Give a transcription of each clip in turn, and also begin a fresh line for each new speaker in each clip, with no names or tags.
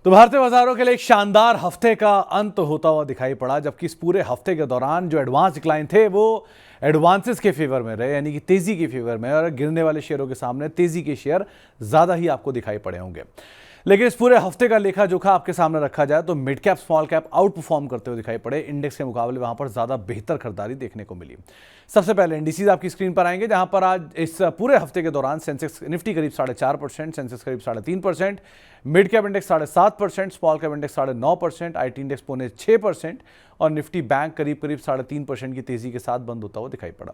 तो भारतीय बाजारों के लिए एक शानदार हफ्ते का अंत होता हुआ दिखाई पड़ा, जबकि इस पूरे हफ्ते के दौरान जो एडवांस डिक्लाइन थे वो एडवांसेस के फेवर में रहे, यानी कि तेजी के फेवर में, और गिरने वाले शेयरों के सामने तेजी के शेयर ज्यादा ही आपको दिखाई पड़े होंगे। लेकिन इस पूरे हफ्ते का लेखा जोखा आपके सामने रखा जाए तो mid cap small cap out perform करते हुए दिखाई पड़े। इंडेक्स के मुकाबले वहां पर ज्यादा बेहतर खरीदारी देखने को मिली। सबसे पहले इंडिसेस आपकी स्क्रीन पर आएंगे, जहां पर आज इस पूरे हफ्ते के दौरान सेंसेक्स निफ्टी करीब 4.5%, सेंसेक्स करीब 3.5%, mid cap index 7.5%, small cap index 9.5%, IT index 6.5% और निफ्टी बैंक करीब 3% की तेजी के साथ बंद होता हुआ दिखाई पड़ा।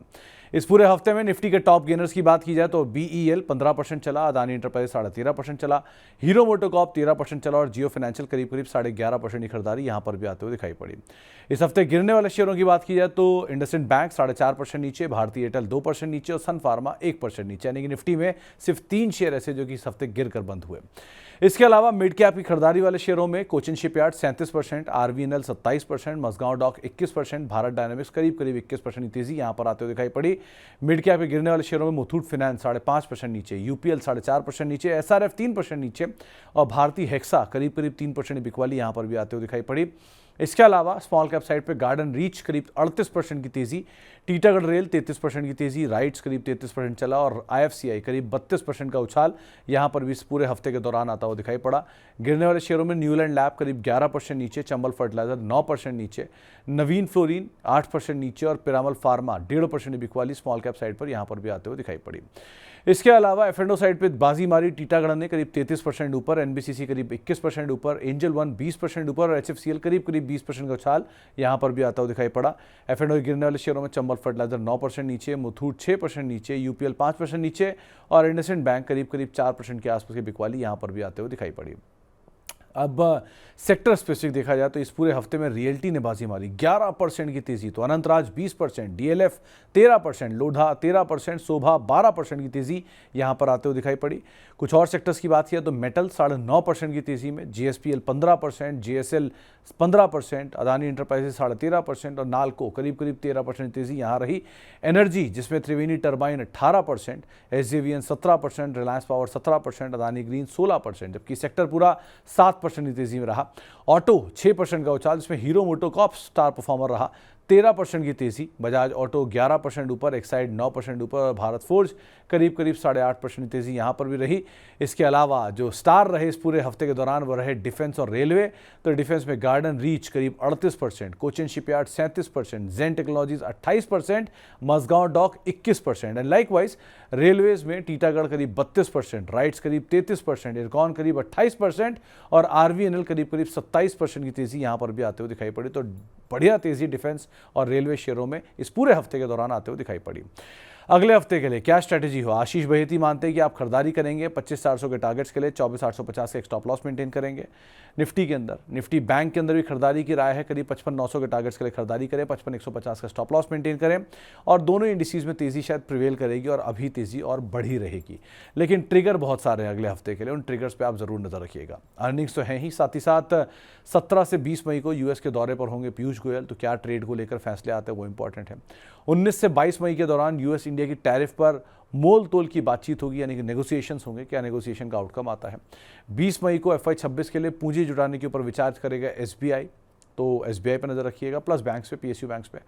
इस पूरे हफ्ते में निफ्टी के टॉप गेनर्स की बात की जाए तो बीईएल 15% चला, अदानी एंटरप्राइज 13.5% चला, हीरो मोटोकॉर्प 13% चला और जियो फाइनेंशियल करीब 11.5% की खरीदारी यहां पर भी आते हुए दिखाई पड़ी। इस हफ्ते गिरने वाले शेयरों की बात की जाए तो इंडसइंड बैंक 4.5% नीचे, भारतीय एयरटेल 2% नीचे और सन फार्मा 1% नीचे, यानी कि निफ्टी में सिर्फ 3 शेयर ऐसे जो कि इस हफ्ते गिरकर बंद हुए। इसके अलावा मिड कैप की खरीदारी वाले शेयरों में Cochin Shipyard 37%, RVNL 27%, Mazagon Dock 21%, Bharat Dynamics करीब 21% की तेजी यहां पर आते हुए दिखाई पड़ी। मिड कैप के गिरने वाले शेयरों में मुथूट फाइनेंस 5.5% नीचे, यूपीएल 4.5% नीचे, एसआरएफ 3% नीचे और भारतीय हेक्सा करीब 3% बिकवाली यहां पर भी आते हुए दिखाई पड़ी। इसके अलावा स्मॉल कैप साइड पे गार्डन रीच करीब 38% की तेजी, टीटागढ़ रेल 33% की तेजी, राइट्स करीब 33% चला और आईएफसीआई करीब 32% का उछाल यहां पर भी इस पूरे हफ्ते के दौरान आता हुआ दिखाई पड़ा। गिरने वाले शेयरों में न्यूलैंड लैब करीब 11% नीचे, चंबल फर्टिलाइजर 9% नीचे, नवीन फ्लोरीन 8% नीचे और पिरामल फार्मा 1.5% बिकवाली स्मॉल कैप साइड पर यहां पर भी आते हुए दिखाई पड़ी। इसके अलावा एफ&ओ साइड पे बाजी मारी टीटागढ़ ने करीब 33% ऊपर, एनबीसीसी करीब 21% ऊपर, एंजल वन 20% ऊपर और एचएफसीएल करीब 20% का उछाल यहां पर भी आता हुआ दिखाई पड़ा। एफ&ओ गिरने वाले शेयरों में चंबल फर्टिलाइजर 9% नीचे, मुथूट 6% नीचे, यूपीएल 5% नीचे और इंडसइंड बैंक करीब 4% के आसपास की बिकवाली यहां पर भी आते हुए दिखाई पड़ी। अब सेक्टर स्पेसिफिक देखा जाए तो इस पूरे हफ्ते में रियल्टी ने बाजी मारी 11% की तेजी, तो अनंतराज 20%, डीएलएफ 13%, लोढ़ा 13%, शोभा 12% की तेजी यहां पर आते हुए दिखाई पड़ी। कुछ और सेक्टर्स की बात किया तो मेटल 9.5% की तेजी में, जीएसपीएल 15%, जेएसएल 15%, अदानी एंटरप्राइजेस 13.5% और नालको करीब 13% तेजी यहां रही। एनर्जी जिसमें Triveni turbine 18%, SJVN 17%, Reliance Power 17%, Adani green 16%, जबकि सेक्टर पूरा 7% की तेजी में रहा। ऑटो 6% का उछाल, जिसमें हीरो मोटोकॉर्प स्टार परफॉर्मर रहा, 13% की तेजी, बजाज ऑटो 11% ऊपर, एक्साइड 9% ऊपर और भारत फोर्ज करीब 8.5% की तेजी यहां पर भी रही। इसके अलावा जो स्टार रहे इस पूरे हफ्ते के दौरान वो रहे डिफेंस और रेलवे, तो डिफेंस में गार्डन रीच करीब 38%, Cochin Shipyard 37%, Zen Technologies 28%, Mazagon Dock 21% and likewise railways में टीटागढ़ करीब 32%, राइट्स करीब 33%, इरकॉन करीब 28% और आरवीएनएल करीब 27% की तेजी यहां पर भी आते हुए दिखाई पड़ी। तो बढ़िया तेजी डिफेंस और रेलवे शेयरों में इस पूरे हफ्ते के दौरान आते हुए दिखाई पड़ी। अगले हफ्ते के लिए क्या स्ट्रैटेजी हो? आशीष बहेती मानते हैं कि आप खरीदारी करेंगे 25,400 के टारगेट्स के लिए, 24,850 के स्टॉप लॉस मेंटेन करेंगे। निफ्टी के अंदर, निफ्टी बैंक के अंदर भी खरीदारी की राय है, करीब 55,900 के टारगेट्स के लिए खरीदारी करें, 55,150 का स्टॉप लॉस मेंटेन करें और दोनों इंडिसेस में तेजी शायद प्रिवेल करेगी और अभी तेजी और बढ़ी रहेगी। लेकिन ट्रिगर बहुत सारे हैं अगले हफ्ते के लिए, उन ट्रिगर्स पर आप जरूर नजर रखिएगा। अर्निंग्स तो हैं ही, साथ ही साथ 17 से 20 मई को यूएस के दौरे पर होंगे पीयूष गोयल, तो क्या ट्रेड को लेकर फैसले आते हैं वो इंपॉर्टेंट है। 19 से 22 मई के दौरान यूएस इंडिया की टैरिफ पर मोल तोल की बातचीत होगी, यानी कि नेगोशिएशंस होंगे, क्या नेगोशिएशन का आउटकम आता है। 20 मई को एफआई 26 के लिए पूंजी जुटाने के ऊपर विचार करेगा एसबीआई, तो एसबीआई पर नजर रखिएगा, प्लस बैंक्स पे, पीएसयू बैंक्स पे।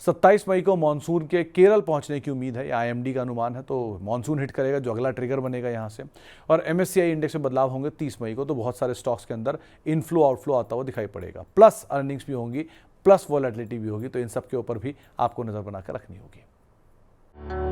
27 मई को मानसून के केरल पहुंचने की उम्मीद है, आईएमडी का अनुमान है, तो मानसून हिट करेगा जो अगला ट्रिगर बनेगा यहां से। और एमएससीआई इंडेक्स में बदलाव होंगे 30 मई को, तो बहुत सारे स्टॉक्स के अंदर इनफ्लो आउटफ्लो आता हुआ दिखाई पड़ेगा, प्लस अर्निंग्स भी होंगी, प्लस वॉलेटिलिटी भी होगी, तो इन सब के ऊपर भी आपको नजर बनाकर रखनी होगी।